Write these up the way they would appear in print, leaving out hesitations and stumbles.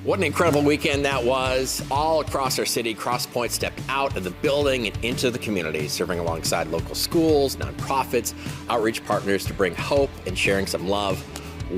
What an incredible weekend that was. All across our city, Crosspoint stepped out of the building and into the community, serving alongside local schools, nonprofits, outreach partners to bring hope and sharing some love.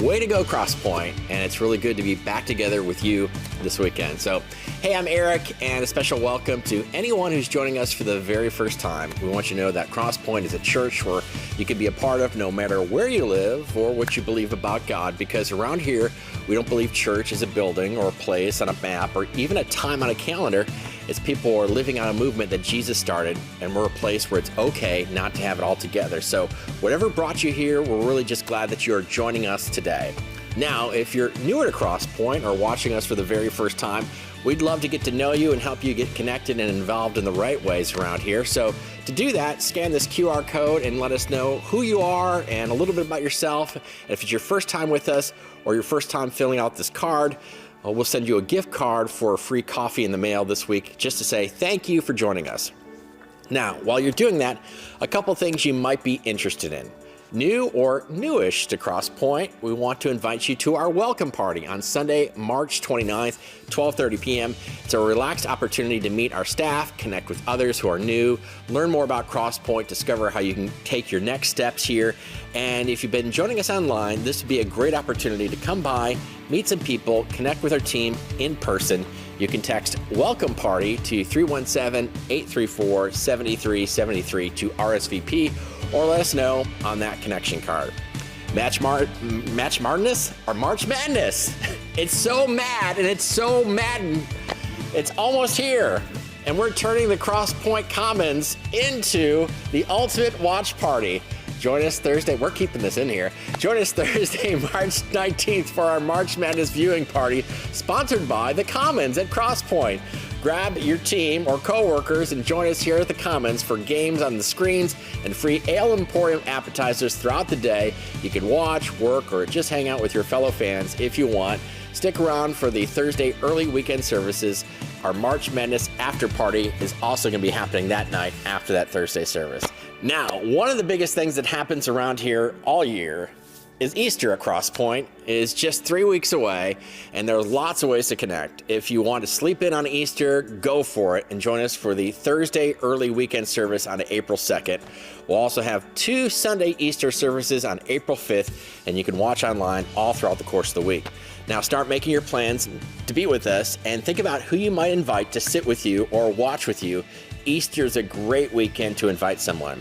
Way to go, Crosspoint, and it's really good to be back together with you this weekend. So, hey, I'm Eric, and a special welcome to anyone who's joining us for the very first time. We want you to know that Crosspoint is a church where you can be a part of no matter where you live or what you believe about God, because around here, we don't believe church is a building or a place on a map or even a time on a calendar. It's people who are living on a movement that Jesus started, and we're a place where it's okay not to have it all together. So whatever brought you here, we're really just glad that you're joining us today. Now, if you're newer to Crosspoint or watching us for the very first time, we'd love to get to know you and help you get connected and involved in the right ways around here. So to do that, scan this QR code and let us know who you are and a little bit about yourself. And if it's your first time with us or your first time filling out this card, we'll send you a gift card for a free coffee in the mail this week just to say thank you for joining us. Now, while you're doing that, a couple things you might be interested in. New or newish to Crosspoint, we want to invite you to our welcome party on Sunday, March 29th, 12:30 p.m. It's a relaxed opportunity to meet our staff, connect with others who are new, learn more about Crosspoint, discover how you can take your next steps here. And if you've been joining us online, this would be a great opportunity to come by, meet some people, connect with our team in person. You can text Welcome Party to 317-834-7373 to RSVP, or let us know on that connection card. March Madness? It's so mad and it's so maddened. It's almost here. And we're turning the Crosspoint Commons into the ultimate watch party. Join us Thursday. We're keeping this in here. Join us Thursday, March 19th for our March Madness viewing party, sponsored by the Commons at Crosspoint. Grab your team or coworkers and join us here at the Commons for games on the screens and free Ale Emporium appetizers throughout the day. You can watch, work, or just hang out with your fellow fans if you want. Stick around for the Thursday early weekend services. Our March Madness after party is also going to be happening that night after that Thursday service. Now, one of the biggest things that happens around here all year is Easter at Crosspoint. Is just 3 weeks away, and there are lots of ways to connect. If you want to sleep in on Easter, go for it and join us for the Thursday early weekend service on April 2nd. We'll also have 2 Sunday Easter services on April 5th, and you can watch online all throughout the course of the week. Now start making your plans to be with us and think about who you might invite to sit with you or watch with you. Easter is a great weekend to invite someone.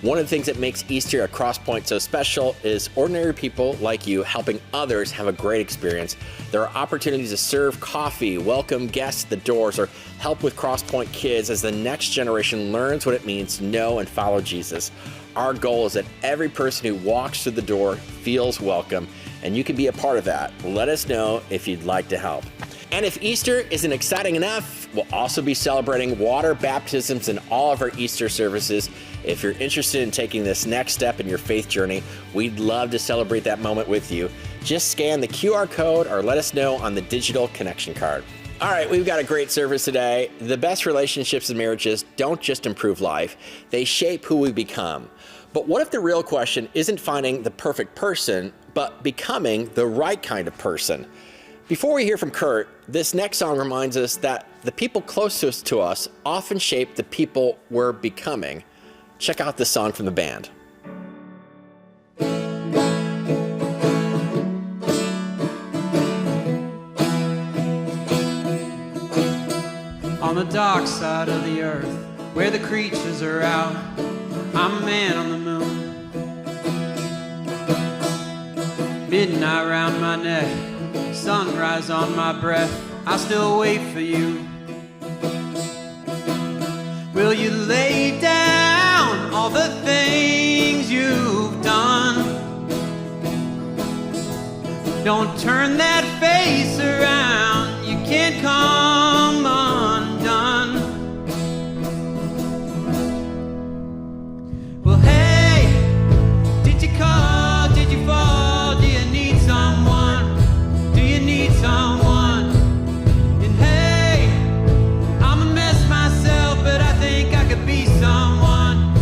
One of the things that makes Easter at Crosspoint so special is ordinary people like you helping others have a great experience. There are opportunities to serve coffee, welcome guests at the doors, or help with Crosspoint kids as the next generation learns what it means to know and follow Jesus. Our goal is that every person who walks through the door feels welcome, and you can be a part of that. Let us know if you'd like to help. And if Easter isn't exciting enough, we'll also be celebrating water baptisms in all of our Easter services. If you're interested in taking this next step in your faith journey, we'd love to celebrate that moment with you. Just scan the QR code or let us know on the digital connection card. All right, we've got a great service today. The best relationships and marriages don't just improve life, they shape who we become. But what if the real question isn't finding the perfect person, but becoming the right kind of person? Before we hear from Curt, this next song reminds us that the people closest to us often shape the people we're becoming. Check out this song from the band. On the dark side of the earth, where the creatures are out, I'm a man on the moon. Midnight round my neck, sunrise on my breath, I still wait for you. Will you lay down all the things you've done? Don't turn that face around, you can't come undone. Well, hey, did you call, did you fall, do you need someone, do you need someone? And hey, I'm a mess myself, but I think I could be someone.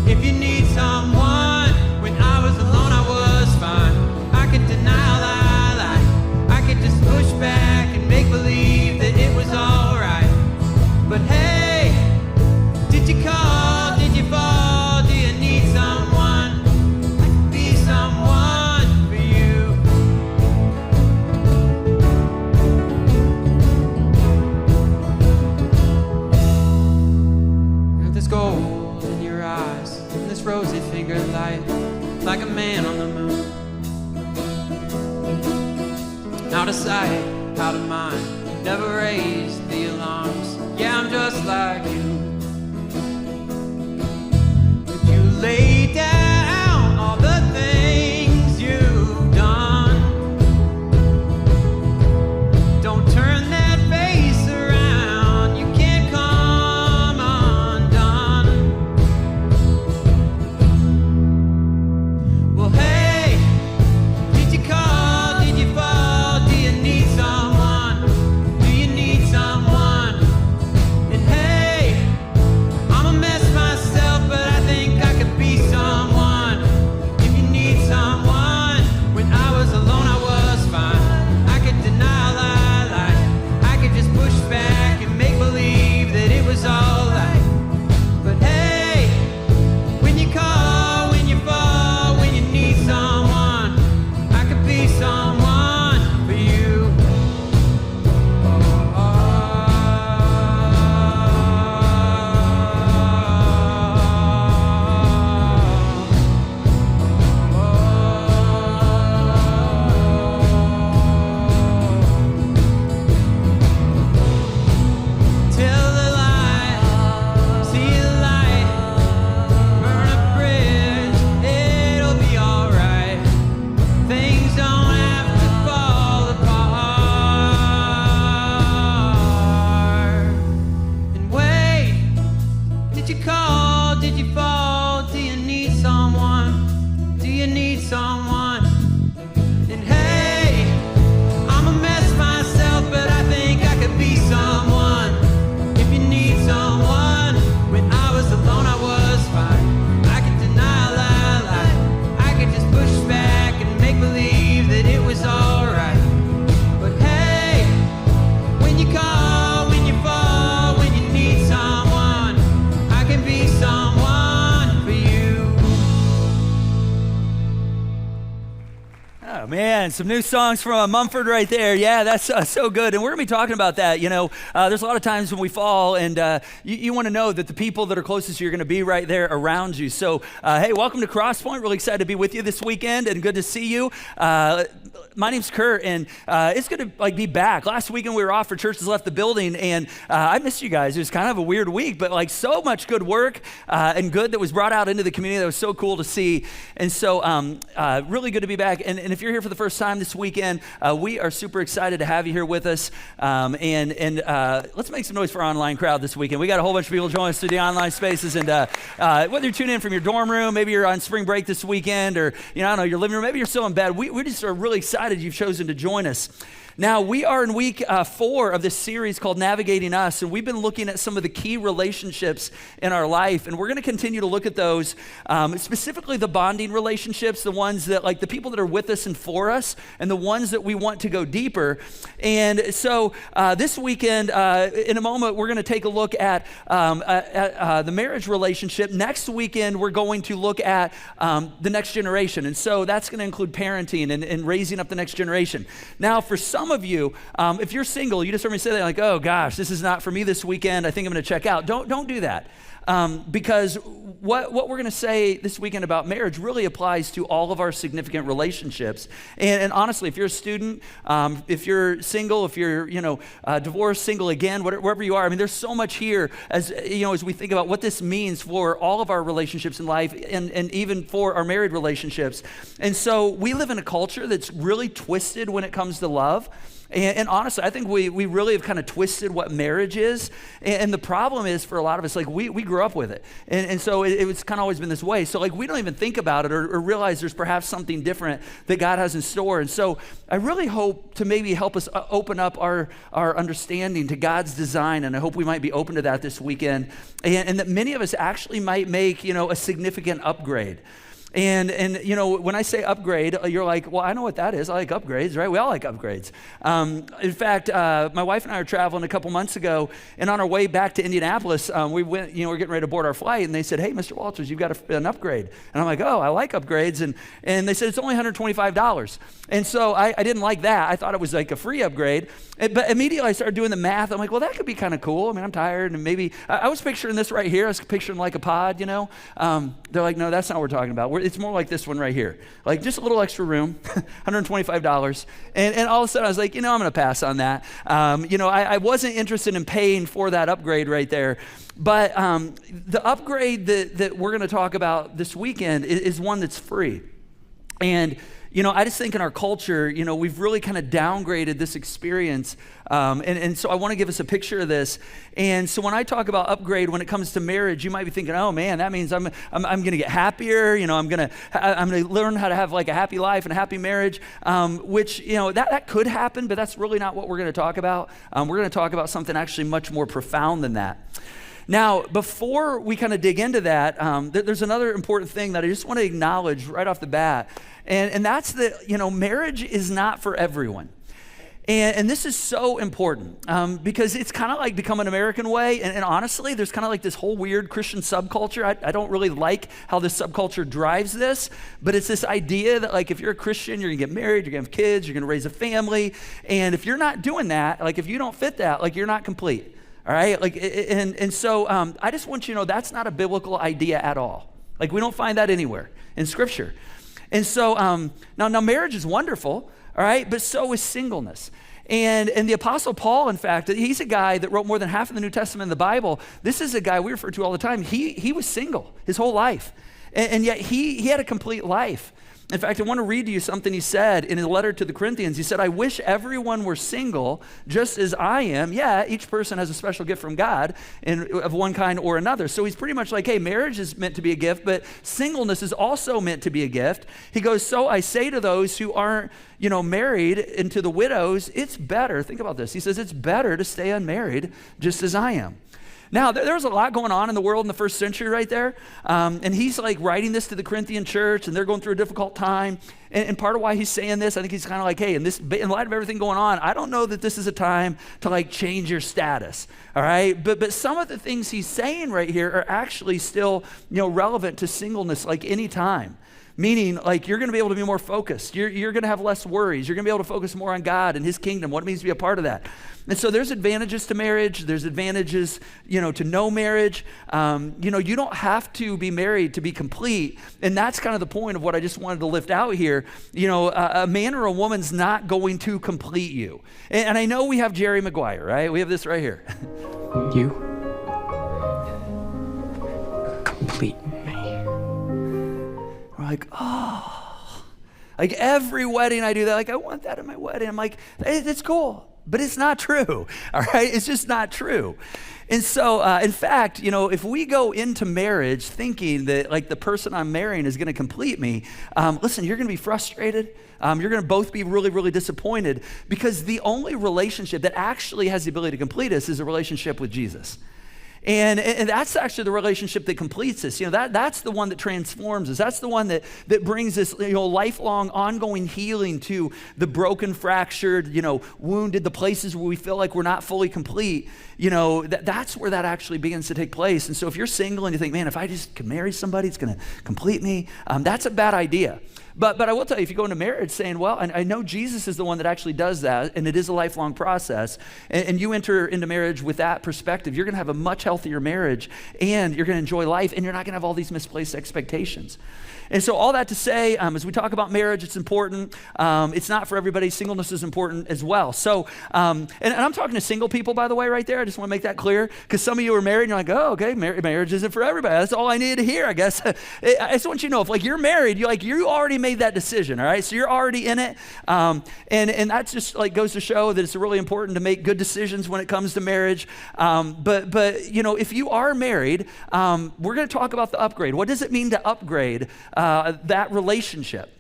If you need someone, when I was alone I was fine. I could deny a lie, I could just push back and make believe that it was alright. But hey, did you call, did you fall, do you need someone? I could be someone for you. There's gold in your eyes, and this rosy fingered light, like a man on the moon. Out of sight, out of mind, never raised the alarms. Yeah, I'm just like you. Would you lay down all the things you've done? Don't turn that face around, you can't come undone. Well, hey, did you call, did you fall, do you need someone, do you need someone? And hey, I'm a mess myself, but I think I could be someone. If you need someone, when I was alone I was fine. I could deny a lie, I could just push back and make believe that it was alright. But hey, when you call, when you fall, when you need someone, I could be someone for you. Tell the lie, see the light, burn a bridge, it'll be alright. Things don't have to fall apart. And wait, did you call, did you fall, do you need someone, do you need someone? And hey, I'm a mess myself, but I think I could be someone. If you need someone, when I was alone I was fine. I could deny a lie, I could just push back and make believe that it was alright. But hey, when you call, when you fall, when you need someone, I can be someone for you. Oh man, some new songs from Mumford right there. Yeah, that's so good. And we're going to be talking about that. You know, there's a lot of times when we fall and you want to know that the people that are closest to you are going to be right there around you. So, hey, welcome to Crosspoint. Really excited to be with you this weekend and good to see you. My name's Curt, and it's good to be back. Last weekend we were off for churches left the building, and I missed you guys. It was kind of a weird week, but so much good work and good that was brought out into the community. That was so cool to see. And so really good to be back. And if you're here for the first time this weekend, we are super excited to have you here with us. And let's make some noise for our online crowd this weekend. We got a whole bunch of people joining us through the online spaces, and whether you're tuning in from your dorm room, maybe you're on spring break this weekend, or I don't know, your living room, maybe you're still in bed. We just are really excited you've chosen to join us. Now, we are in week 4 of this series called Navigating Us, and we've been looking at some of the key relationships in our life, and we're going to continue to look at those, specifically the bonding relationships, the ones that, the people that are with us and for us, and the ones that we want to go deeper. And so this weekend, in a moment, we're going to take a look at the marriage relationship. Next weekend, we're going to look at the next generation, and so that's going to include parenting and raising up the next generation. Now, for some of you, if you're single, you just heard me say that, oh gosh, this is not for me this weekend, I think I'm going to check out. Don't do that. because what we're going to say this weekend about marriage really applies to all of our significant relationships. And honestly, if you're a student, if you're single, if you're divorced, single again, wherever you are, I mean, there's so much here as we think about what this means for all of our relationships in life, and even for our married relationships. And so we live in a culture that's really twisted when it comes to love. And honestly, I think we really have kind of twisted what marriage is. And the problem is for a lot of us, like we grew up with it. And so it's kind of always been this way. So like we don't even think about it or realize there's perhaps something different that God has in store. And so I really hope to maybe help us open up our understanding to God's design. And I hope we might be open to that this weekend. And that many of us actually might make, a significant upgrade. And when I say upgrade, you're like, well, I know what that is. I like upgrades, right? We all like upgrades. In fact, my wife and I were traveling a couple months ago, and on our way back to Indianapolis, we went, we're getting ready to board our flight, and they said, hey, Mr. Walters, you've got an upgrade. And I'm like, oh, I like upgrades. And they said, it's only $125. And so I didn't like that. I thought it was like a free upgrade. But immediately I started doing the math. I'm like, well, that could be kind of cool. I mean, I'm tired, and maybe, I was picturing this right here. I was picturing like a pod, They're like, no, that's not what we're talking about. It's more like this one right here. Like just a little extra room, $125. And all of a sudden I was like, I'm going to pass on that. I wasn't interested in paying for that upgrade right there. But the upgrade that we're going to talk about this weekend is one that's free. And I just think in our culture, we've really kind of downgraded this experience. And so I want to give us a picture of this. And so when I talk about upgrade, when it comes to marriage, you might be thinking, oh man, that means I'm going to get happier. I'm going to learn how to have like a happy life and a happy marriage, which, that could happen, but that's really not what we're going to talk about. We're going to talk about something actually much more profound than that. Now, before we kind of dig into that, there's another important thing that I just want to acknowledge right off the bat. And that's that, marriage is not for everyone. And this is so important because it's kind of like become an American way. And honestly, there's kind of like this whole weird Christian subculture. I don't really like how this subculture drives this, but it's this idea that like if you're a Christian, you're gonna get married, you're gonna have kids, you're gonna raise a family. And if you're not doing that, like if you don't fit that, like you're not complete. All right, so I just want you to know that's not a biblical idea at all. Like we don't find that anywhere in Scripture. And so now marriage is wonderful, all right, but so is singleness. And the Apostle Paul, in fact, he's a guy that wrote more than half of the New Testament in the Bible. This is a guy we refer to all the time. He was single his whole life, and yet he had a complete life. In fact, I want to read to you something he said in a letter to the Corinthians. He said, I wish everyone were single just as I am. Yeah, each person has a special gift from God of one kind or another. So he's pretty much like, hey, marriage is meant to be a gift, but singleness is also meant to be a gift. He goes, so I say to those who aren't, married, and to the widows, it's better. Think about this. He says, it's better to stay unmarried just as I am. Now, there's a lot going on in the world in the first century right there. And he's like writing this to the Corinthian church, and they're going through a difficult time. And part of why he's saying this, I think he's kind of like, hey, in light of everything going on, I don't know that this is a time to like change your status, all right? But some of the things he's saying right here are actually still, relevant to singleness like any time. Meaning, like, you're going to be able to be more focused. You're going to have less worries. You're going to be able to focus more on God and His kingdom, what it means to be a part of that. And so there's advantages to marriage. There's advantages, to no marriage. You don't have to be married to be complete. And that's kind of the point of what I just wanted to lift out here. A man or a woman's not going to complete you. And I know we have Jerry Maguire, right? We have this right here. You complete me. We're like, oh, like every wedding I do that, like I want that at my wedding. I'm like, it's cool, but it's not true, all right? It's just not true. And so, in fact, if we go into marriage thinking that like the person I'm marrying is gonna complete me, listen, you're gonna be frustrated. You're gonna both be really, really disappointed because the only relationship that actually has the ability to complete us is a relationship with Jesus. And that's actually the relationship that completes us. That's the one that transforms us. That's the one that brings this, lifelong, ongoing healing to the broken, fractured, wounded, the places where we feel like we're not fully complete. That's where that actually begins to take place. And so if you're single and you think, man, if I just can marry somebody, it's going to complete me, that's a bad idea. But I will tell you, if you go into marriage saying, well, I know Jesus is the one that actually does that, and it is a lifelong process, and you enter into marriage with that perspective, you're going to have a much healthier marriage, and you're going to enjoy life, and you're not going to have all these misplaced expectations. And so all that to say, as we talk about marriage, it's important. It's not for everybody. Singleness is important as well. So, and I'm talking to single people, by the way, right there. I just want to make that clear, because some of you are married and you're like, oh, okay, marriage isn't for everybody. That's all I needed to hear, I guess. I just want you to know, if like you're married, you already made that decision, all right? So you're already in it. And that just like goes to show that it's really important to make good decisions when it comes to marriage. But if you are married, we're going to talk about the upgrade. What does it mean to upgrade that relationship?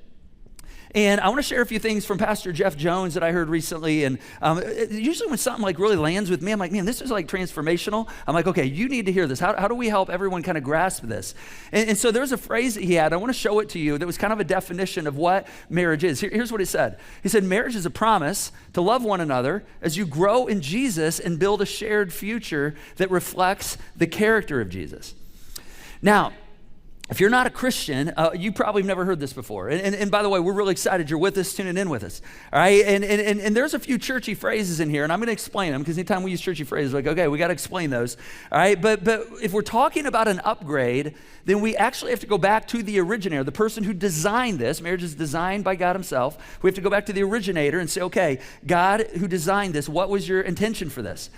And I want to share a few things from Pastor Jeff Jones that I heard recently. And usually when something like really lands with me, I'm like, man, this is like transformational. I'm like, okay, you need to hear this. How do we help everyone kind of grasp this? And so there's a phrase that he had. I want to show it to you that was kind of a definition of what marriage is. Here's what he said. He said, marriage is a promise to love one another as you grow in Jesus and build a shared future that reflects the character of Jesus. Now, if you're not a Christian, you probably have never heard this before. And by the way, we're really excited you're with us, tuning in with us. All right, and there's a few churchy phrases in here, and I'm going to explain them, because anytime we use churchy phrases, like, okay, we got to explain those. All right, but if we're talking about an upgrade, then we actually have to go back to the originator, the person who designed this. Marriage is designed by God himself. We have to go back to the originator and say, okay, God who designed this, what was your intention for this?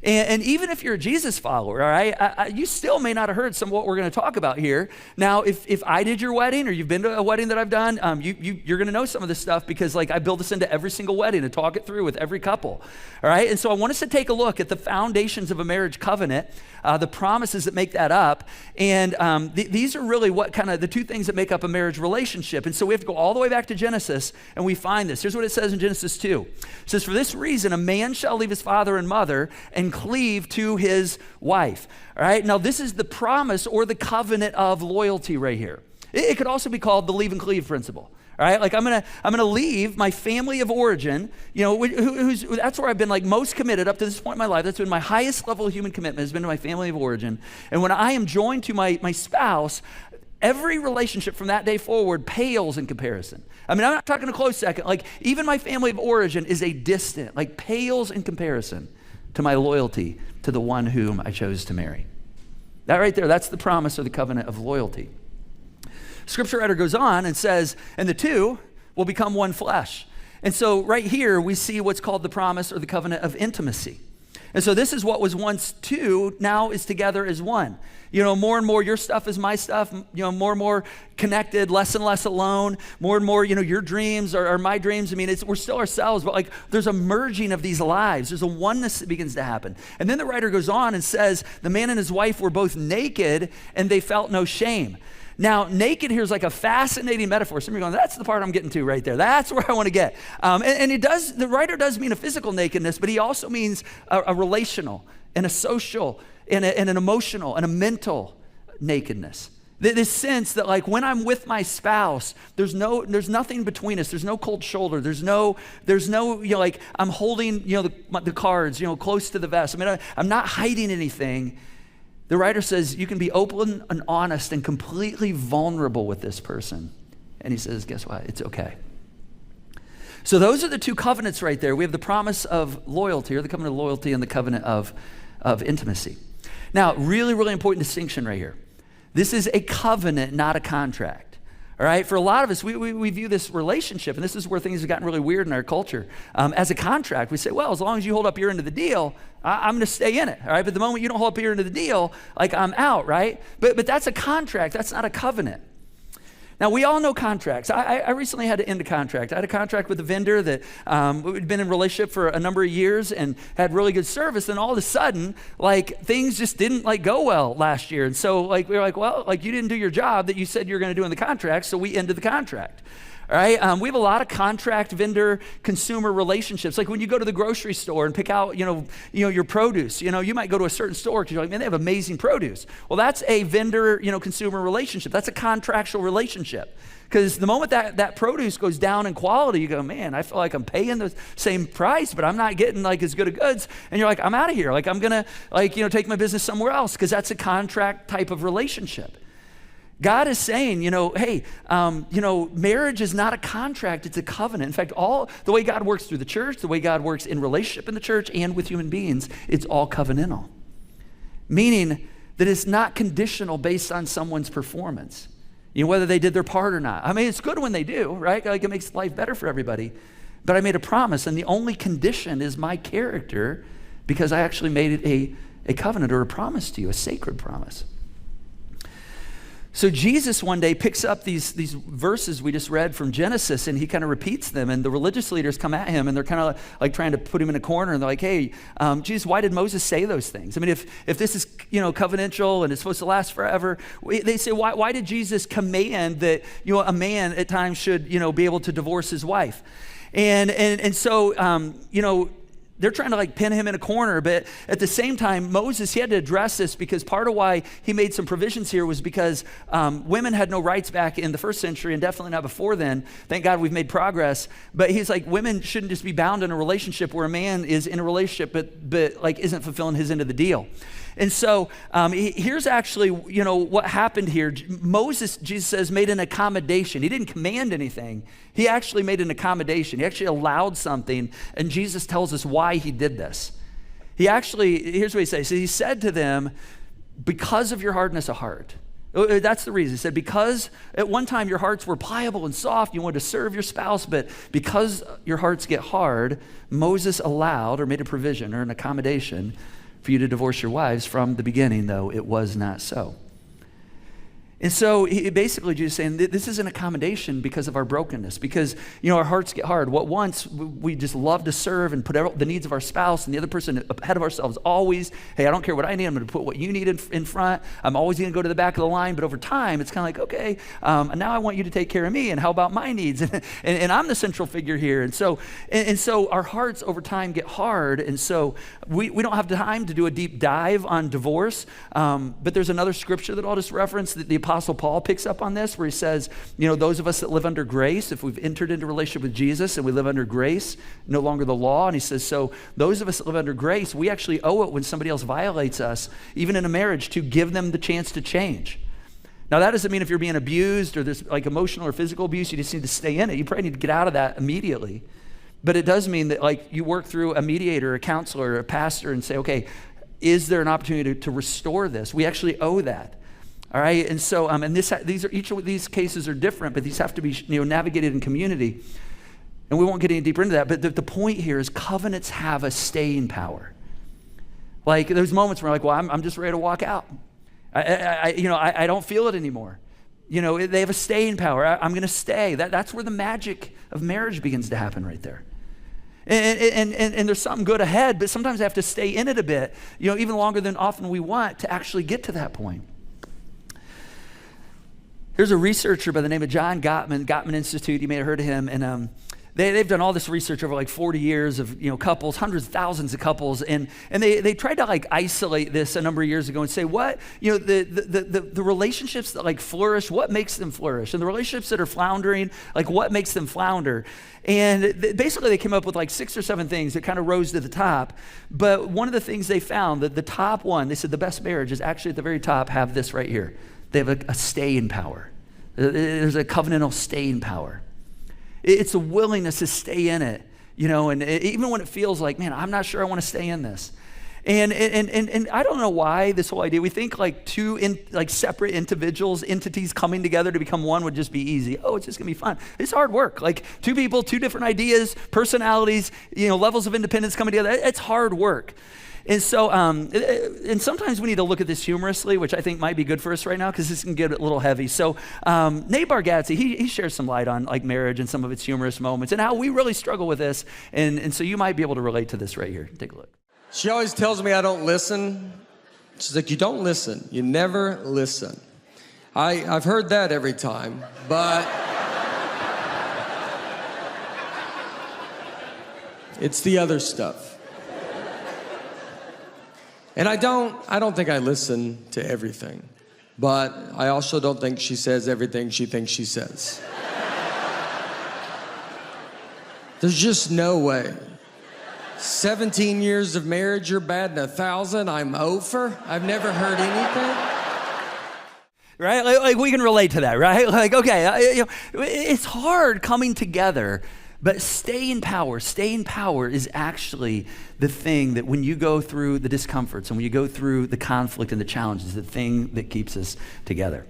And even if you're a Jesus follower, all right, you still may not have heard some of what we're going to talk about here. Now, if I did your wedding, or you've been to a wedding that I've done, you're going to know some of this stuff, because like I build this into every single wedding and talk it through with every couple, all right? And so I want us to take a look at the foundations of a marriage covenant, the promises that make that up, and these are really what kind of the two things that make up a marriage relationship. And so we have to go all the way back to Genesis, and we find this. Here's what it says in Genesis 2. It says, for this reason, a man shall leave his father and mother and cleave to his wife. All right, now this is the promise or the covenant of loyalty right here. It could also be called the leave and cleave principle. All right, like I'm gonna leave my family of origin, that's where I've been like most committed up to this point in my life. That's been my highest level of human commitment, has been to my family of origin. And when I am joined to my spouse, every relationship from that day forward pales in comparison. I mean, I'm not talking a close second. Like even my family of origin is a distant, like pales in comparison to my loyalty to the one whom I chose to marry. That right there, that's the promise or the covenant of loyalty. Scripture writer goes on and says, and the two will become one flesh. And so right here, we see what's called the promise or the covenant of intimacy. And so this is what was once two, now is together as one. More and more your stuff is my stuff, more and more connected, less and less alone, more and more, your dreams are my dreams. I mean, we're still ourselves, but like there's a merging of these lives. There's a oneness that begins to happen. And then the writer goes on and says, the man and his wife were both naked and they felt no shame. Now, naked here is like a fascinating metaphor. Some of you are going, that's the part I'm getting to right there. That's where I want to get. And the writer does mean a physical nakedness, but he also means a relational and a social and an emotional and a mental nakedness. This sense that like when I'm with my spouse, there's nothing between us. There's no cold shoulder. There's no like I'm holding the cards close to the vest. I mean, I'm not hiding anything. The writer says you can be open and honest and completely vulnerable with this person. And he says, guess what? It's okay. So those are the two covenants right there. We have the promise of loyalty, or the covenant of loyalty, and the covenant of intimacy. Now, really, really important distinction right here. This is a covenant, not a contract. All right, for a lot of us, we view this relationship, and this is where things have gotten really weird in our culture. As a contract, we say, well, as long as you hold up your end of the deal, I'm gonna stay in it, all right? But the moment you don't hold up your end of the deal, like I'm out, right? But that's a contract, that's not a covenant. Now, we all know contracts. I recently had to end a contract. I had a contract with a vendor that we'd been in a relationship for a number of years and had really good service, and all of a sudden, like, things just didn't, like, go well last year. And so, like, we were like, well, like, you didn't do your job that you said you were going to do in the contract, so we ended the contract. All right, we have a lot of contract vendor consumer relationships. Like when you go to the grocery store and pick out, your produce, you might go to a certain store because you're like, man, they have amazing produce. Well, that's a vendor, consumer relationship. That's a contractual relationship. Because the moment that produce goes down in quality, you go, man, I feel like I'm paying the same price, but I'm not getting like as good of goods. And you're like, I'm out of here. Like I'm gonna take my business somewhere else, because that's a contract type of relationship. God is saying, hey, marriage is not a contract, it's a covenant. In fact, all the way God works through the church, the way God works in relationship in the church and with human beings, it's all covenantal. Meaning that it's not conditional based on someone's performance, whether they did their part or not. I mean, it's good when they do, right? Like it makes life better for everybody. But I made a promise, and the only condition is my character, because I actually made it a covenant or a promise to you, a sacred promise. So Jesus one day picks up these verses we just read from Genesis, and he kind of repeats them, and the religious leaders come at him, and they're kind of like trying to put him in a corner, and they're like, hey, Jesus, why did Moses say those things? I mean, if this is, covenantal and it's supposed to last forever, they say, why did Jesus command that, a man at times should, be able to divorce his wife? And so, they're trying to like pin him in a corner, but at the same time, Moses, he had to address this because part of why he made some provisions here was because women had no rights back in the first century and definitely not before then. Thank God we've made progress. But he's like, women shouldn't just be bound in a relationship where a man is in a relationship but like isn't fulfilling his end of the deal. And so here's actually, what happened here. Moses, Jesus says, made an accommodation. He didn't command anything. He actually made an accommodation. He actually allowed something, and Jesus tells us why he did this. Here's what he says. So he said to them, because of your hardness of heart. That's the reason. He said, because at one time your hearts were pliable and soft, you wanted to serve your spouse, but because your hearts get hard, Moses allowed or made a provision or an accommodation for you to divorce your wives. From the beginning, though, it was not so. And so basically Jesus is saying this is an accommodation because of our brokenness, because our hearts get hard. What once we just love to serve and put the needs of our spouse and the other person ahead of ourselves always. Hey, I don't care what I need, I'm going to put what you need in front. I'm always going to go to the back of the line. But over time, it's kind of like, okay, now I want you to take care of me, and how about my needs? and I'm the central figure here. And so our hearts over time get hard, and so we don't have time to do a deep dive on divorce. But there's another scripture that I'll just reference that the Apostle Paul picks up on this, where he says, those of us that live under grace, if we've entered into a relationship with Jesus and we live under grace, no longer the law. And he says, so those of us that live under grace, we actually owe it when somebody else violates us, even in a marriage, to give them the chance to change. Now, that doesn't mean if you're being abused or there's like emotional or physical abuse, you just need to stay in it. You probably need to get out of that immediately. But it does mean that like you work through a mediator, a counselor, a pastor, and say, okay, is there an opportunity to restore this? We actually owe that. All right, and so each of these cases are different, but these have to be navigated in community, and we won't get any deeper into that. But the point here is covenants have a staying power. Like those moments where like, well, I'm just ready to walk out. I don't feel it anymore. They have a staying power. I'm going to stay. That's where the magic of marriage begins to happen, right there. And there's something good ahead, but sometimes I have to stay in it a bit, even longer than often we want to actually get to that point. There's a researcher by the name of John Gottman Institute. You may have heard of him. And they've done all this research over like 40 years of couples, hundreds, thousands of couples. And they tried to like isolate this a number of years ago and say what, the relationships that like flourish, what makes them flourish? And the relationships that are floundering, like what makes them flounder? And basically they came up with like 6 or 7 things that kind of rose to the top. But one of the things they found, that the top one, they said the best marriage is actually at the very top, have this right here. They have a staying power. There's a covenantal staying power. It's a willingness to stay in it, and even when it feels like, man, I'm not sure I want to stay in this. And I don't know why this whole idea, we think like separate entities coming together to become one would just be easy. Oh, it's just gonna be fun. It's hard work. Like 2 people, 2 different ideas, personalities, levels of independence coming together. It's hard work. And so, and sometimes we need to look at this humorously, which I think might be good for us right now because this can get a little heavy. So Nate Bargatze, he shares some light on like marriage and some of its humorous moments and how we really struggle with this. And so you might be able to relate to this right here. Take a look. She always tells me I don't listen. She's like, you don't listen. You never listen. I've heard that every time, but it's the other stuff. And I don't think I listen to everything, but I also don't think she says everything she thinks she says. There's just no way. 17 years of marriage, you're batting 1,000, I'm over. I've never heard anything. right? Like we can relate to that, right? Like, okay, it's hard coming together, but staying power is actually the thing that when you go through the discomforts and when you go through the conflict and the challenges, the thing that keeps us together.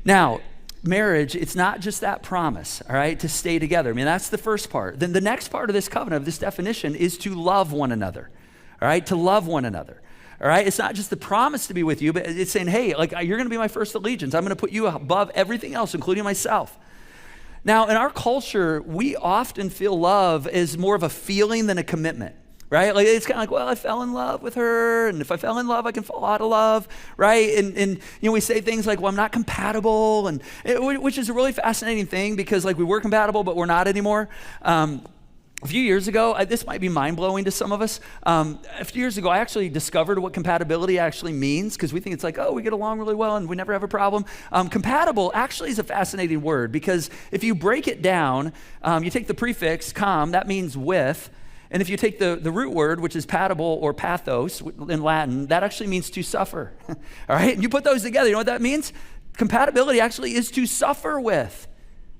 Now, marriage, it's not just that promise, all right, to stay together. I mean, that's the first part. Then the next part of this covenant, of this definition, is to love one another, all right, to love one another. All right, it's not just the promise to be with you, but it's saying, hey, like you're going to be my first allegiance. I'm going to put you above everything else, including myself. Now, in our culture, we often feel love as more of a feeling than a commitment, right? Like it's kind of like, well, I fell in love with her, and if I fell in love, I can fall out of love, right? And we say things like, well, I'm not compatible, which is a really fascinating thing because like we were compatible, but we're not anymore. A few years ago, this might be mind-blowing to some of us. A few years ago, I actually discovered what compatibility actually means because we think it's like, oh, we get along really well and we never have a problem. Compatible actually is a fascinating word because if you break it down, you take the prefix com, that means with, and if you take the root word, which is patable or pathos in Latin, that actually means to suffer, all right? And you put those together, you know what that means? Compatibility actually is to suffer with.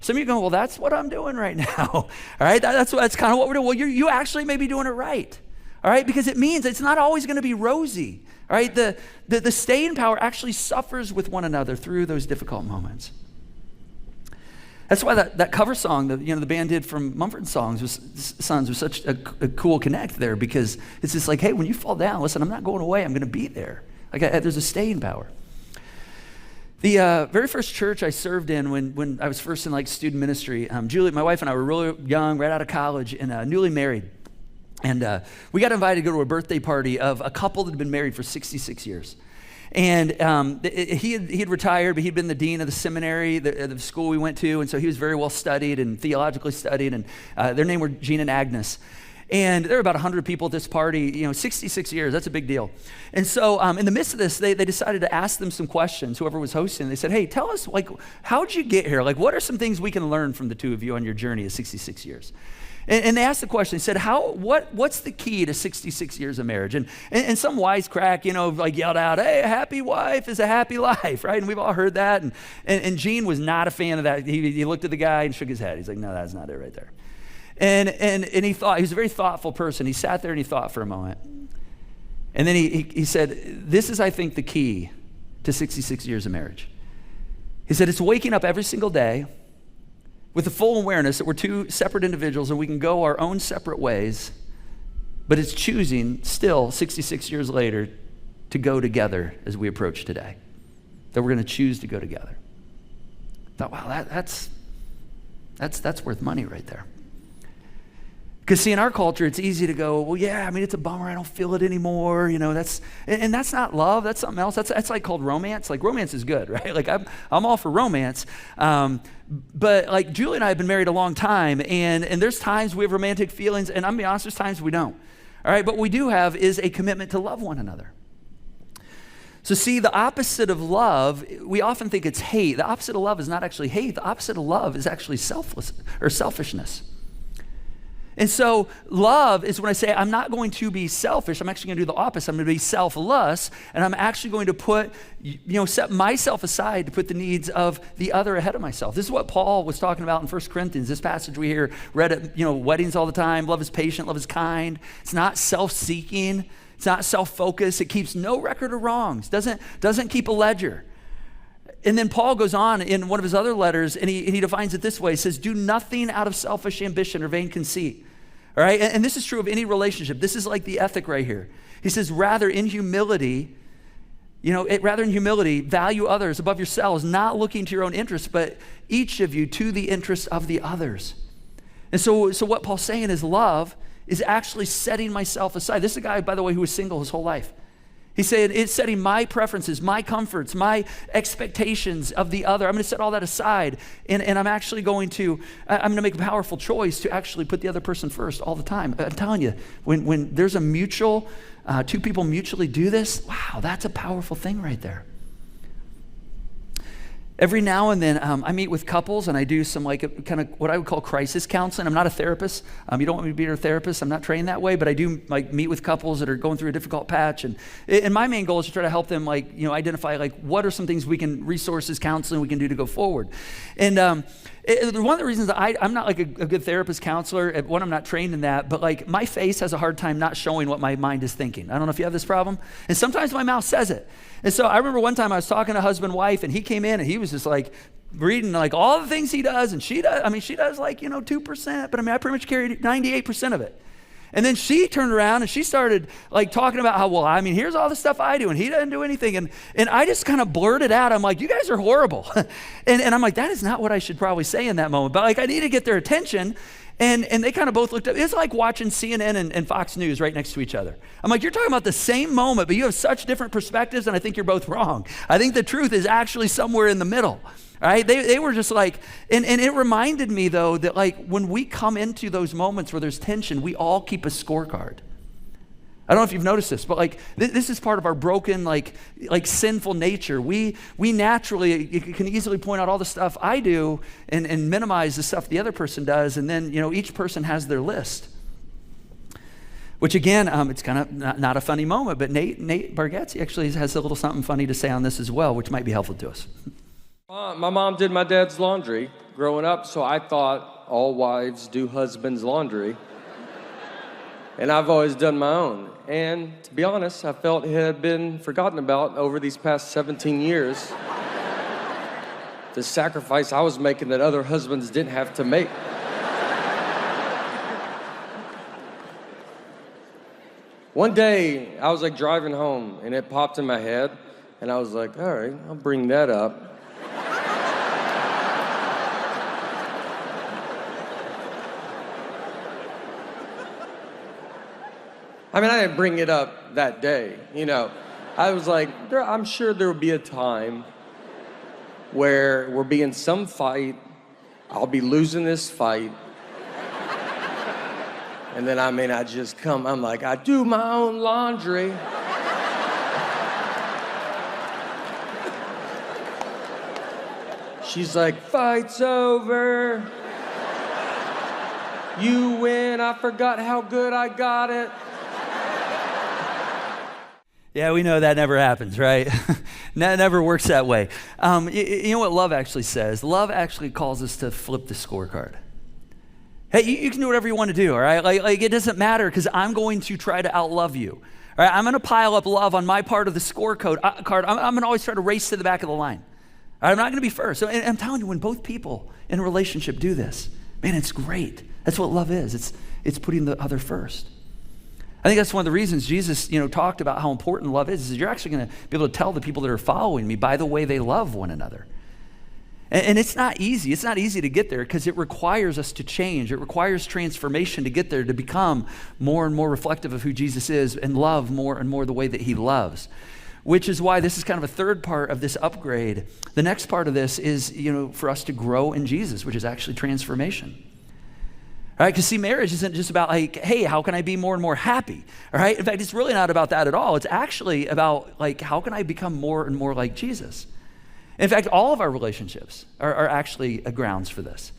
Some of you go, well, that's what I'm doing right now, all right? That's kind of what we're doing. Well, you actually may be doing it right, all right? Because it means it's not always going to be rosy, all right? The staying power actually suffers with one another through those difficult moments. That's why that cover song that the band did from Mumford Sons was such a cool connect there because it's just like, hey, when you fall down, listen, I'm not going away. I'm going to be there. Like there's a staying power. The very first church I served in when I was first in like student ministry, Julie, my wife and I were really young, right out of college, and newly married. And we got invited to go to a birthday party of a couple that had been married for 66 years. And he had retired, but he'd been the dean of the seminary, the school we went to, and so he was very well studied and theologically studied, and their name were Gene and Agnes. And there were about 100 people at this party, 66 years, that's a big deal. And so in the midst of this, they decided to ask them some questions, whoever was hosting. They said, hey, tell us, like, how'd you get here? Like, what are some things we can learn from the two of you on your journey of 66 years? And they asked the question, they said, what's the key to 66 years of marriage? And some wisecrack, like yelled out, hey, a happy wife is a happy life, right? And we've all heard that. And Gene was not a fan of that. He looked at the guy and shook his head. He's like, no, that's not it right there. And he was a very thoughtful person. He sat there and he thought for a moment. And then he said, this is, I think, the key to 66 years of marriage. He said, it's waking up every single day with the full awareness that we're two separate individuals and we can go our own separate ways, but it's choosing still 66 years later to go together as we approach today, that we're going to choose to go together. I thought, wow, that's worth money right there. Because see, in our culture, it's easy to go, well, yeah, I mean, it's a bummer. I don't feel it anymore. And that's not love. That's something else. That's like called romance. Like romance is good, right? Like I'm all for romance. But like Julie and I have been married a long time, and there's times we have romantic feelings, and I'm gonna be honest, there's times we don't. All right, but what we do have is a commitment to love one another. So see, the opposite of love, we often think it's hate. The opposite of love is not actually hate. The opposite of love is actually selfishness. And so love is when I say I'm not going to be selfish, I'm actually going to do the opposite. I'm going to be selfless, and I'm actually going to set myself aside to put the needs of the other ahead of myself. This is what Paul was talking about in 1 Corinthians, this passage we read at weddings all the time. Love is patient, love is kind. It's not self-seeking. It's not self-focused. It keeps no record of wrongs, doesn't keep a ledger. And then Paul goes on in one of his other letters, and he defines it this way. He says, do nothing out of selfish ambition or vain conceit. All right, and this is true of any relationship. This is like the ethic right here. He says, rather in humility, value others above yourselves, not looking to your own interests, but each of you to the interest of the others. And so what Paul's saying is love is actually setting myself aside. This is a guy, by the way, who was single his whole life. He's saying it's setting my preferences, my comforts, my expectations of the other. I'm going to set all that aside, and I'm actually going to make a powerful choice to actually put the other person first all the time. I'm telling you, when there's a mutual, two people mutually do this, wow, that's a powerful thing right there. Every now and then, I meet with couples and I do some like kind of what I would call crisis counseling. I'm not a therapist. You don't want me to be a therapist. I'm not trained that way, but I do like meet with couples that are going through a difficult patch. And my main goal is to try to help them like, identify like what are some things resources, counseling we can do to go forward. And one of the reasons that I'm not like a good therapist counselor, one, I'm not trained in that, but like my face has a hard time not showing what my mind is thinking. I don't know if you have this problem. And sometimes my mouth says it. And so I remember one time I was talking to husband, wife, and he came in and he was just like reading like all the things he does, and she does. I mean, she does like, 2%, but I mean, I pretty much carry 98% of it. And then she turned around and she started like talking about how, well, I mean, here's all the stuff I do and he doesn't do anything. And I just kind of blurted out, I'm like, you guys are horrible. and I'm like, that is not what I should probably say in that moment. But like, I need to get their attention. And they kind of both looked up. It's like watching CNN and Fox News right next to each other. I'm like, you're talking about the same moment, but you have such different perspectives, and I think you're both wrong. I think the truth is actually somewhere in the middle, right? They were just like, and it reminded me, though, that like when we come into those moments where there's tension, we all keep a scorecard. I don't know if you've noticed this, but like this is part of our broken, like sinful nature. We naturally, you can easily point out all the stuff I do and minimize the stuff the other person does, and then each person has their list. Which again, it's kind of not a funny moment, but Nate Bargatze actually has a little something funny to say on this as well, which might be helpful to us. My mom did my dad's laundry growing up, so I thought all wives do husband's laundry. And I've always done my own. And to be honest, I felt it had been forgotten about over these past 17 years. The sacrifice I was making that other husbands didn't have to make. One day, I was like driving home and it popped in my head and I was like, all right, I'll bring that up. I mean, I didn't bring it up that day, I was like, I'm sure there will be a time where we'll be in some fight, I'll be losing this fight, and then I just come, I'm like, I do my own laundry. She's like, fight's over. You win, I forgot how good I got it. Yeah, we know that never happens, right? That never works that way. You know what love actually says? Love actually calls us to flip the scorecard. Hey, you can do whatever you want to do, all right? Like it doesn't matter because I'm going to try to outlove you. All right, I'm going to pile up love on my part of the scorecard. I'm going to always try to race to the back of the line. All right, I'm not going to be first. So, and I'm telling you, when both people in a relationship do this, man, it's great. That's what love is. It's putting the other first. I think that's one of the reasons Jesus, talked about how important love is you're actually going to be able to tell the people that are following me by the way they love one another. And it's not easy. It's not easy to get there because it requires us to change. It requires transformation to get there, to become more and more reflective of who Jesus is and love more and more the way that he loves. Which is why this is kind of a third part of this upgrade. The next part of this is, for us to grow in Jesus, which is actually transformation. All right, because see, marriage isn't just about like, hey, how can I be more and more happy? All right, in fact, it's really not about that at all. It's actually about like, how can I become more and more like Jesus? In fact, all of our relationships are actually grounds for this.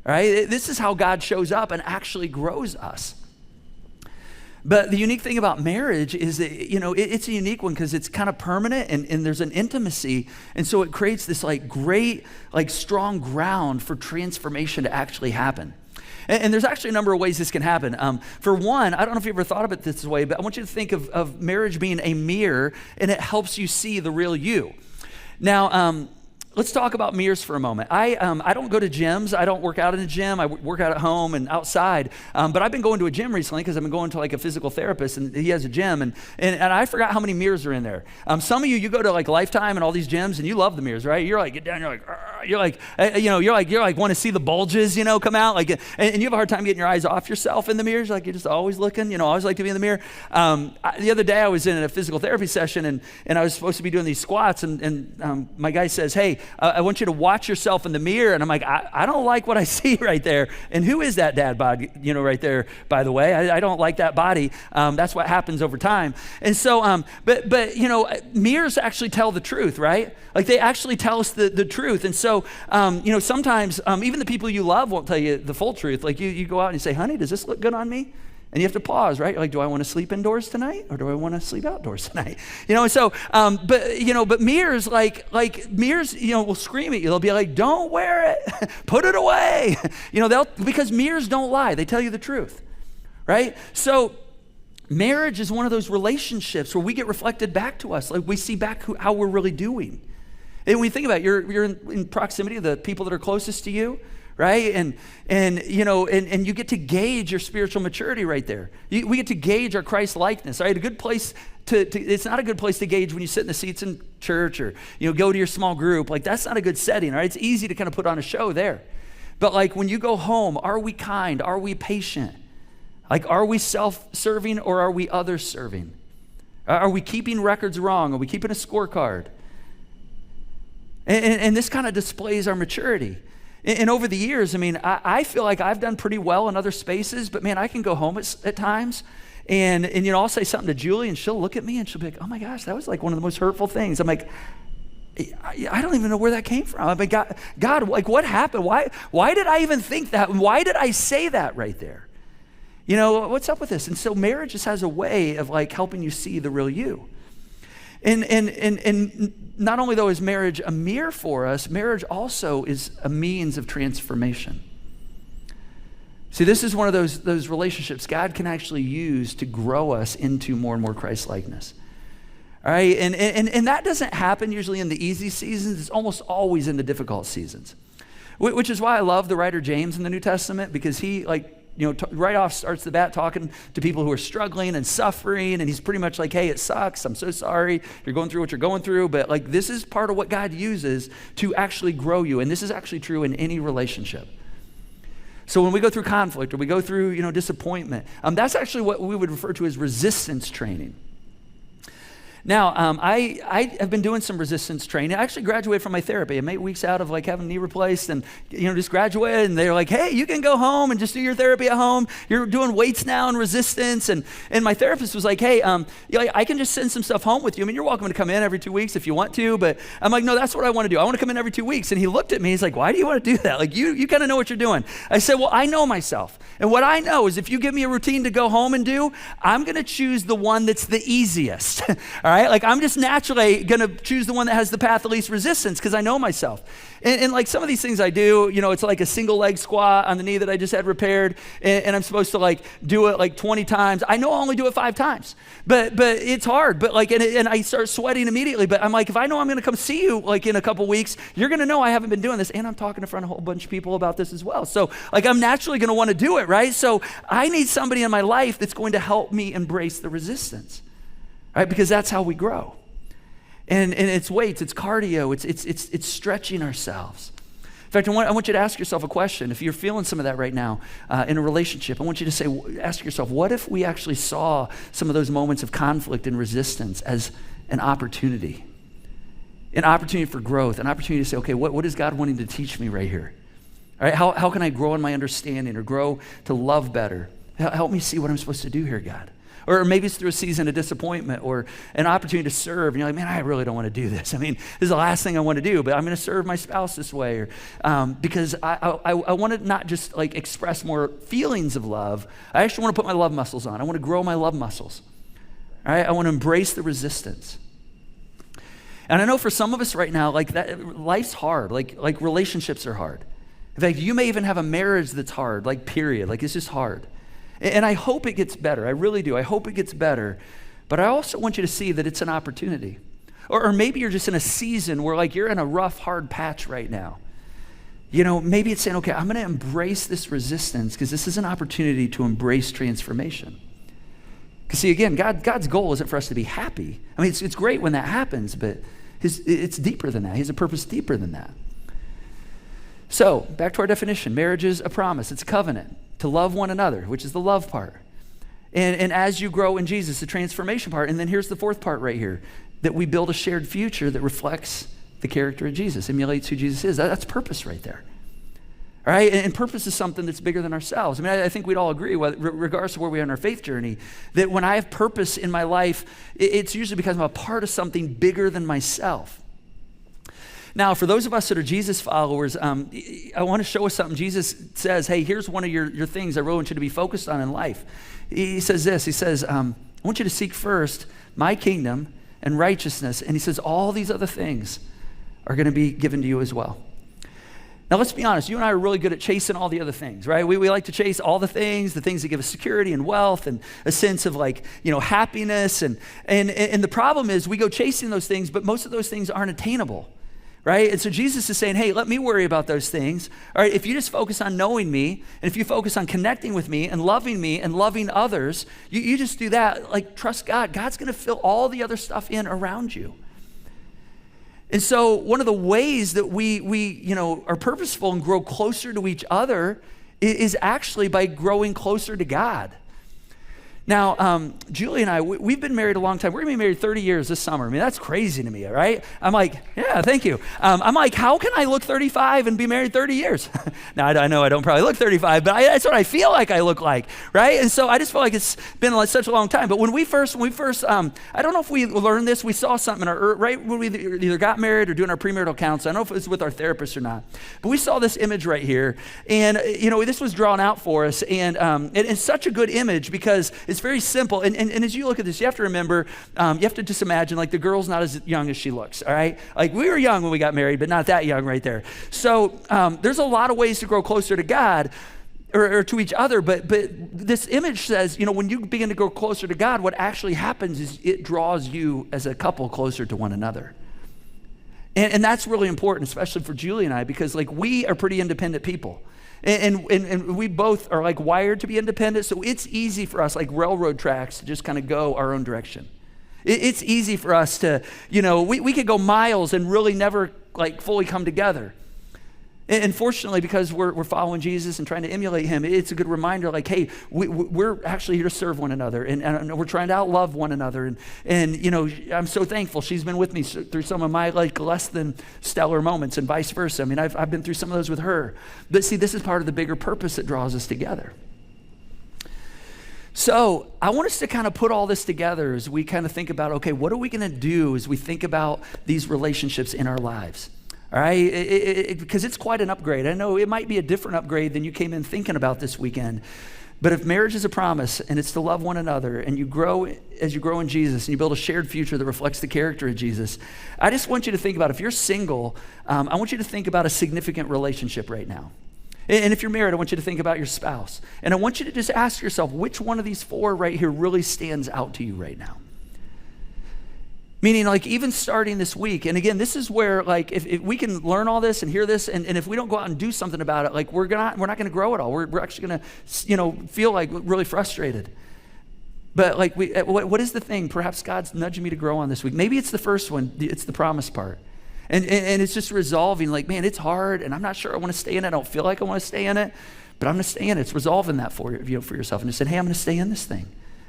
All right, this is how God shows up and actually grows us. But the unique thing about marriage is that, it's a unique one because it's kind of permanent and there's an intimacy. And so it creates this like great, like strong ground for transformation to actually happen. And there's actually a number of ways this can happen. For one, I don't know if you ever thought of it this way, but I want you to think of marriage being a mirror, and it helps you see the real you. Now, let's talk about mirrors for a moment. I don't go to gyms. I don't work out in a gym. I work out at home and outside. But I've been going to a gym recently because I've been going to like a physical therapist, and he has a gym. And I forgot how many mirrors are in there. Some of you go to like Lifetime and all these gyms, and you love the mirrors, right? You're like, get down, you're like, you're like want to see the bulges, come out, like, and you have a hard time getting your eyes off yourself in the mirrors, like you're just always looking, always like to be in the mirror. The other day I was in a physical therapy session and I was supposed to be doing these squats and my guy says, hey, I want you to watch yourself in the mirror. And I'm like, I don't like what I see right there. And who is that dad bod, right there, by the way? I don't like that body. That's what happens over time. And so, but mirrors actually tell the truth, right? Like they actually tell us the truth. And so, sometimes even the people you love won't tell you the full truth. Like you go out and you say, honey, does this look good on me? And you have to pause, right? Like, do I want to sleep indoors tonight or do I want to sleep outdoors tonight? And so, but mirrors, like mirrors, will scream at you. They'll be like, don't wear it, put it away. Because mirrors don't lie. They tell you the truth, right? So marriage is one of those relationships where we get reflected back to us. Like we see back how we're really doing. And when you think about it, you're in proximity to the people that are closest to you, right? And you get to gauge your spiritual maturity right there. We get to gauge our Christ likeness, right? A good place it's not a good place to gauge when you sit in the seats in church or, go to your small group. Like that's not a good setting, right? It's easy to kind of put on a show there. But like when you go home, are we kind? Are we patient? Like, are we self-serving or are we others-serving? Are we keeping records wrong? Are we keeping a scorecard? And this kind of displays our maturity. And over the years, I feel like I've done pretty well in other spaces, but man, I can go home at times and I'll say something to Julie and she'll look at me and she'll be like, oh my gosh, that was like one of the most hurtful things. I'm like, I don't even know where that came from. God, like what happened? Why did I even think that? Why did I say that right there? What's up with this? And so marriage just has a way of like helping you see the real you. And not only though is marriage a mirror for us, marriage also is a means of transformation. See, this is one of those relationships God can actually use to grow us into more and more Christ-likeness. All right, and that doesn't happen usually in the easy seasons. It's almost always in the difficult seasons, which is why I love the writer James in the New Testament, because he right off starts the bat talking to people who are struggling and suffering, and he's pretty much like, hey, it sucks, I'm so sorry you're going through what you're going through, but like this is part of what God uses to actually grow you, and this is actually true in any relationship. So when we go through conflict or we go through disappointment, that's actually what we would refer to as resistance training. Now, I have been doing some resistance training. I actually graduated from my therapy. I'm 8 weeks out of like having a knee replaced and, just graduated, and they're like, hey, you can go home and just do your therapy at home. You're doing weights now and resistance. And my therapist was like, hey, I can just send some stuff home with you. You're welcome to come in every 2 weeks if you want to, but I'm like, no, that's what I want to do. I want to come in every 2 weeks. And he looked at me, he's like, why do you want to do that? Like you kind of know what you're doing. I said, well, I know myself. And what I know is if you give me a routine to go home and do, I'm going to choose the one that's the easiest. All right, like I'm just naturally gonna choose the one that has the path of least resistance because I know myself. And like some of these things I do, it's like a single leg squat on the knee that I just had repaired, and I'm supposed to like do it like 20 times. I know I only do it 5 times, but it's hard. But like, and I start sweating immediately. But I'm like, if I know I'm gonna come see you like in a couple weeks, you're gonna know I haven't been doing this, and I'm talking in front of a whole bunch of people about this as well. So like, I'm naturally gonna want to do it, right? So I need somebody in my life that's going to help me embrace the resistance. Right? Because that's how we grow. And it's weights, it's cardio, it's stretching ourselves. In fact, I want you to ask yourself a question. If you're feeling some of that right now in a relationship, I want you to ask yourself, what if we actually saw some of those moments of conflict and resistance as an opportunity? An opportunity for growth, an opportunity to say, okay, what is God wanting to teach me right here? All right, how can I grow in my understanding or grow to love better? Help me see what I'm supposed to do here, God. Or maybe it's through a season of disappointment or an opportunity to serve. And you're like, man, I really don't want to do this. This is the last thing I want to do, but I'm going to serve my spouse this way. Or because I want to not just like express more feelings of love. I actually want to put my love muscles on. I want to grow my love muscles. All right? I want to embrace the resistance. And I know for some of us right now, like that, life's hard. Like relationships are hard. In fact, you may even have a marriage that's hard, like period. Like it's just hard. And I hope it gets better. I really do. I hope it gets better. But I also want you to see that it's an opportunity. Or maybe you're just in a season where like you're in a rough, hard patch right now. Maybe it's saying, okay, I'm going to embrace this resistance because this is an opportunity to embrace transformation. Because see, again, God's goal isn't for us to be happy. It's great when that happens, but it's deeper than that. He has a purpose deeper than that. So back to our definition, marriage is a promise, it's a covenant to love one another, which is the love part. And as you grow in Jesus, the transformation part. And then here's the fourth part right here, that we build a shared future that reflects the character of Jesus, emulates who Jesus is. That's purpose right there. All right, and purpose is something that's bigger than ourselves. I mean, I think we'd all agree, regardless of where we are in our faith journey, that when I have purpose in my life, it's usually because I'm a part of something bigger than myself. Now, for those of us that are Jesus followers, I want to show us something. Jesus says, hey, here's one of your things I really want you to be focused on in life. He says this, he says, I want you to seek first my kingdom and righteousness. And he says, all these other things are going to be given to you as well. Now, let's be honest. You and I are really good at chasing all the other things, right? We like to chase all the things that give us security and wealth and a sense of happiness. And the problem is we go chasing those things, but most of those things aren't attainable, right? And so Jesus is saying, hey, let me worry about those things. All right, if you just focus on knowing me, and if you focus on connecting with me and loving others, you just do that, trust God. God's going to fill all the other stuff in around you. And so one of the ways that we are purposeful and grow closer to each other is actually by growing closer to God. Now, Julie and I, we've been married a long time. We're gonna be married 30 years this summer. I mean, that's crazy to me, right? I'm like, yeah, thank you. I'm like, how can I look 35 and be married 30 years? Now, I know I don't probably look 35, but that's what I feel like I look like, right? And so I just feel like it's been such a long time. But when we first, I don't know if we learned this, we saw something right when we either got married or doing our premarital counseling. I don't know if it was with our therapist or not, but we saw this image right here. And, this was drawn out for us. And it's such a good image because it's very simple. And as you look at this, you have to remember, you have to just imagine the girl's not as young as she looks, all right? We were young when we got married, but not that young right there. So there's a lot of ways to grow closer to God or to each other, but this image says, when you begin to grow closer to God, what actually happens is it draws you as a couple closer to one another. And that's really important, especially for Julie and I, because we are pretty independent people. And we both are wired to be independent, so it's easy for us, like railroad tracks, to just kind of go our own direction. It's easy for us to, we could go miles and really never fully come together. And fortunately, because we're following Jesus and trying to emulate him, it's a good reminder, hey, we're actually here to serve one another, and we're trying to outlove one another. And I'm so thankful she's been with me through some of my less than stellar moments, and vice versa. I mean, I've been through some of those with her. But see, this is part of the bigger purpose that draws us together. So I want us to kind of put all this together as we kind of think about, okay, what are we going to do as we think about these relationships in our lives? All right, because it's quite an upgrade. I know it might be a different upgrade than you came in thinking about this weekend. But if marriage is a promise and it's to love one another, and you grow as you grow in Jesus and you build a shared future that reflects the character of Jesus, I just want you to think about, if you're single, I want you to think about a significant relationship right now. And if you're married, I want you to think about your spouse. And I want you to just ask yourself, which one of these four right here really stands out to you right now? Meaning, even starting this week, and again, this is where, if we can learn all this and hear this, and if we don't go out and do something about it, we're not going to grow at all. We're actually going to, feel really frustrated. But what is the thing? Perhaps God's nudging me to grow on this week. Maybe it's the first one. It's the promise part, and it's just resolving. Man, it's hard, and I'm not sure I want to stay in it. I don't feel like I want to stay in it, but I'm going to stay in it. It's resolving that for yourself, and just saying, hey, I'm going to stay in this thing.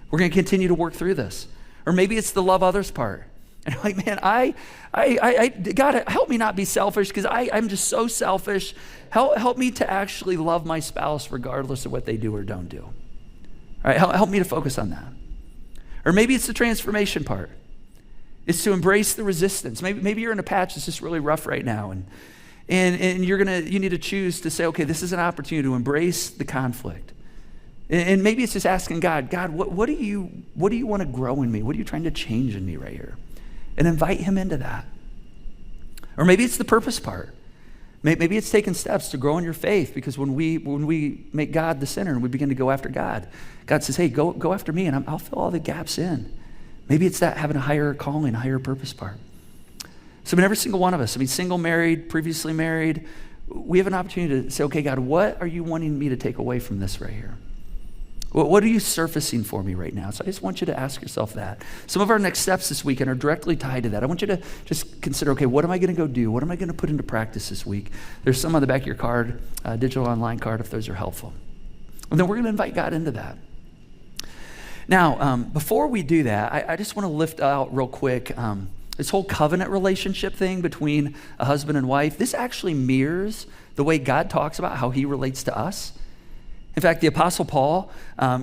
We're going to continue to work through this. Or maybe it's the love others part. And I'm man, God, help me not be selfish, because I'm just so selfish. Help me to actually love my spouse regardless of what they do or don't do. All right, help me to focus on that. Or maybe it's the transformation part. It's to embrace the resistance. Maybe you're in a patch that's just really rough right now, and you need to choose to say, okay, this is an opportunity to embrace the conflict. And maybe it's just asking God, what do you want to grow in me? What are you trying to change in me right here? And invite him into that. Or maybe it's the purpose part. Maybe it's taking steps to grow in your faith, because when we make God the center and we begin to go after God, God says, hey, go after me, and I'll fill all the gaps in. Maybe it's that having a higher calling, a higher purpose part. So every single one of us, single, married, previously married, we have an opportunity to say, okay, God, what are you wanting me to take away from this right here? What are you surfacing for me right now? So I just want you to ask yourself that. Some of our next steps this weekend are directly tied to that. I want you to just consider, okay, what am I going to go do? What am I going to put into practice this week? There's some on the back of your card, digital online card, if those are helpful. And then we're going to invite God into that. Now, before we do that, I just want to lift out real quick this whole covenant relationship thing between a husband and wife. This actually mirrors the way God talks about how he relates to us. In fact, the Apostle Paul,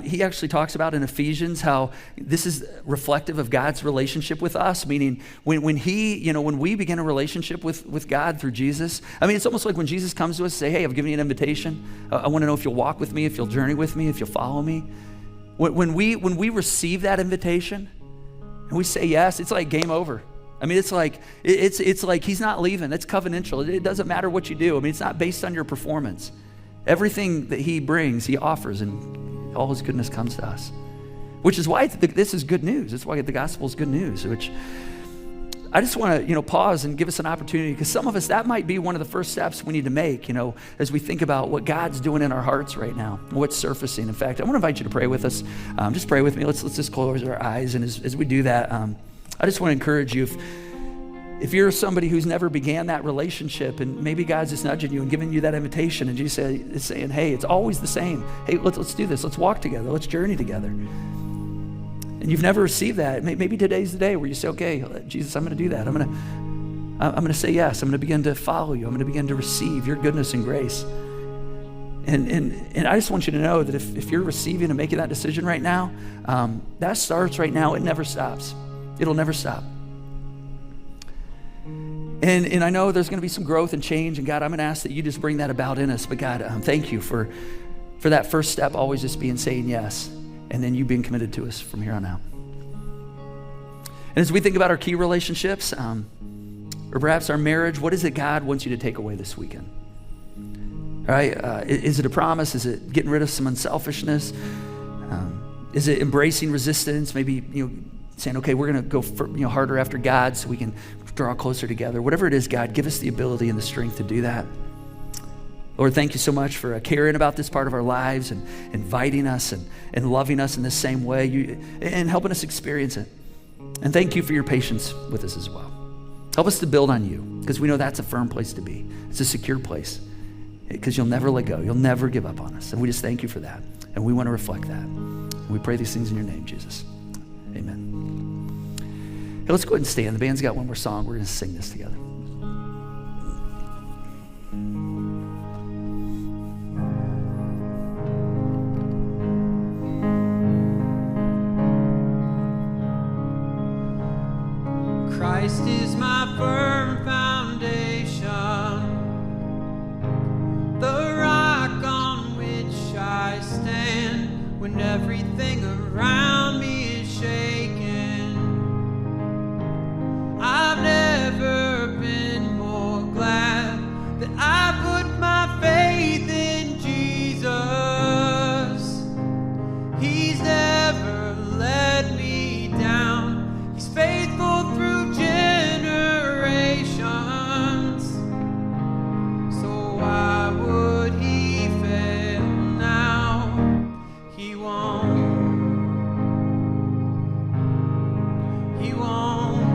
he actually talks about in Ephesians how this is reflective of God's relationship with us, meaning when we begin a relationship with God through Jesus, I mean, it's almost like when Jesus comes to us and say, hey, I've given you an invitation. I want to know if you'll walk with me, if you'll journey with me, if you'll follow me. When we receive that invitation and we say yes, it's like game over. I mean, it's like he's not leaving. It's covenantal. It doesn't matter what you do. I mean, it's not based on your performance. Everything that he brings, he offers, and all his goodness comes to us. Which is why this is good news. That's why the gospel is good news, which I just want to, pause and give us an opportunity, because some of us, that might be one of the first steps we need to make, as we think about what God's doing in our hearts right now, what's surfacing. In fact, I want to invite you to pray with us. Just pray with me. Let's just close our eyes. And as we do that, I just want to encourage you, if you're somebody who's never began that relationship, and maybe God's just nudging you and giving you that invitation, and Jesus is saying, hey, it's always the same. Hey, let's do this. Let's walk together. Let's journey together. And you've never received that. Maybe today's the day where you say, okay, Jesus, I'm going to do that. I'm going to say yes. I'm going to begin to follow you. I'm going to begin to receive your goodness and grace. And I just want you to know that if you're receiving and making that decision right now, that starts right now. It never stops. It'll never stop. And I know there's going to be some growth and change, and God, I'm going to ask that you just bring that about in us. But God, thank you for that first step, always just saying yes, and then you being committed to us from here on out. And as we think about our key relationships, or perhaps our marriage, what is it God wants you to take away this weekend? All right? Is it a promise? Is it getting rid of some unselfishness? Is it embracing resistance? Maybe saying, okay, we're going to go harder after God so we can draw closer together. Whatever it is, God, give us the ability and the strength to do that. Lord, thank you so much for caring about this part of our lives and inviting us and loving us in the same way and helping us experience it. And thank you for your patience with us as well. Help us to build on you, because we know that's a firm place to be. It's a secure place, because you'll never let go. You'll never give up on us. And we just thank you for that. And we want to reflect that. And we pray these things in your name, Jesus. Amen. Hey, let's go ahead and stand. The band's got one more song. We're going to sing this together. Christ is my firm foundation, the rock on which I stand when everything around me is shaken. I've never been more glad that I put my faith in Jesus. He's never let me down. He's faithful through generations. So why would he fail now? He won't. He won't.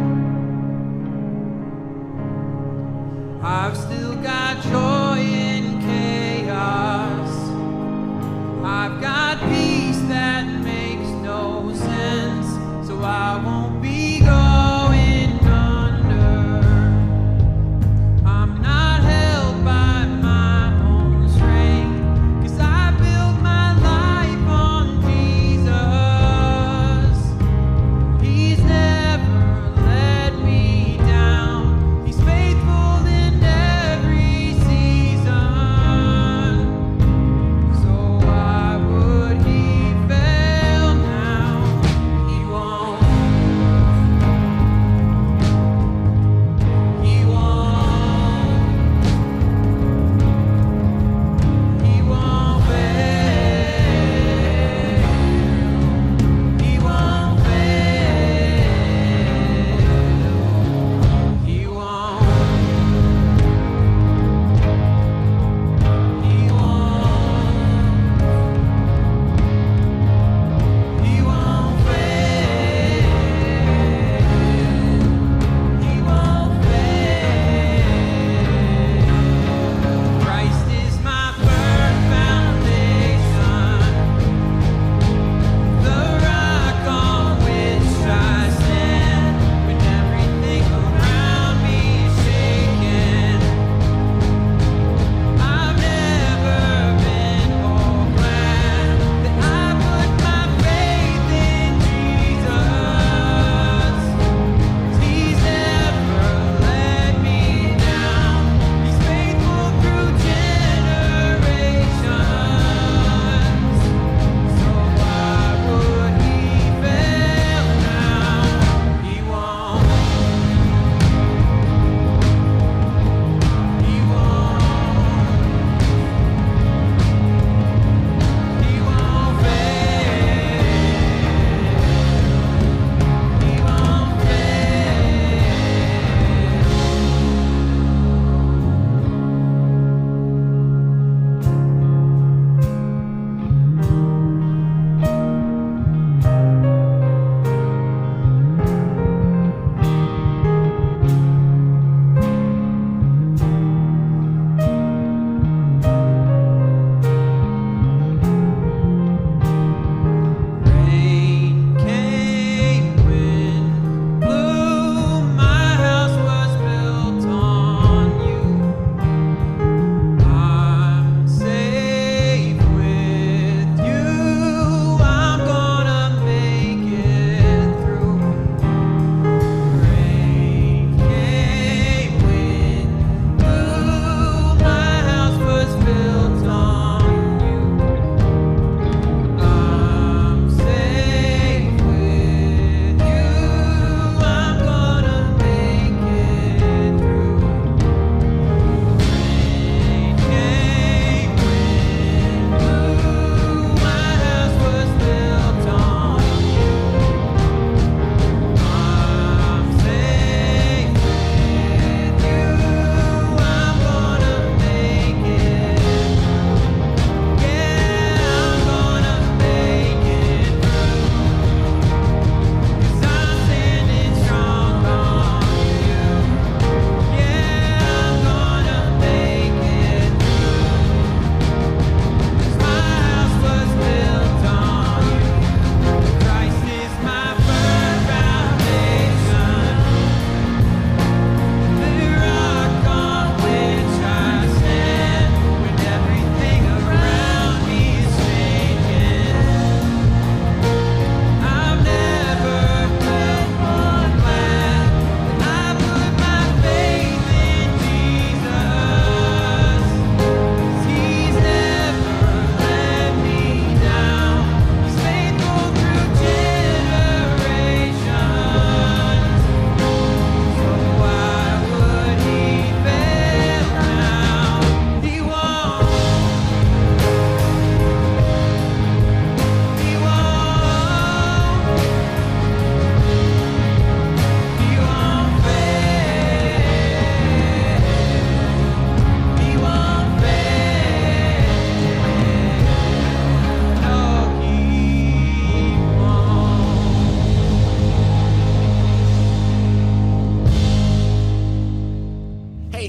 I've still got joy in chaos. I've got peace that makes no sense. So I won't be going under. I'm not held by my own strength, 'cause I built my life on Jesus. He's never let me down. He's faithful in every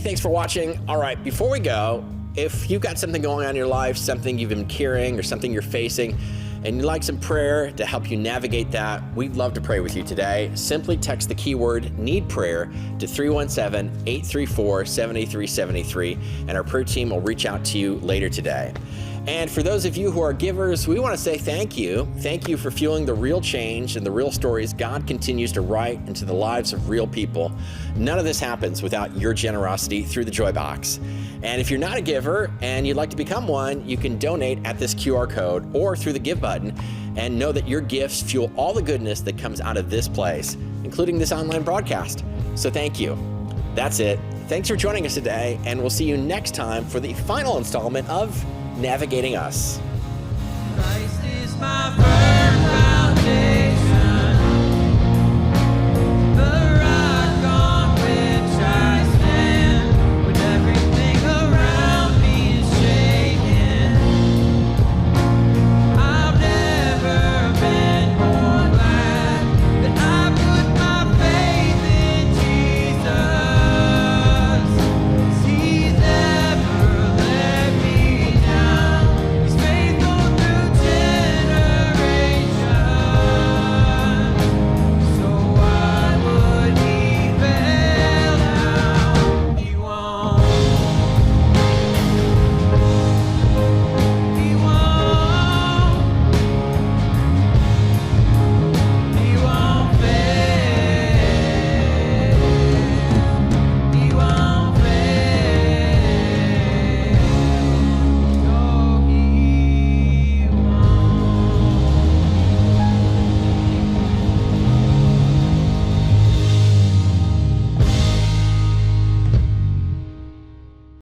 thanks for watching. All right, before we go, if you've got something going on in your life, something you've been carrying or something you're facing, and you'd like some prayer to help you navigate that, we'd love to pray with you today. Simply text the keyword "need prayer" to 317-834-7373, and our prayer team will reach out to you later today. And for those of you who are givers, we want to say thank you. Thank you for fueling the real change and the real stories God continues to write into the lives of real people. None of this happens without your generosity through the Joy Box. And if you're not a giver and you'd like to become one, you can donate at this QR code or through the Give button, and know that your gifts fuel all the goodness that comes out of this place, including this online broadcast. So thank you. That's it. Thanks for joining us today, and we'll see you next time for the final installment of Navigating Us. Christ is my first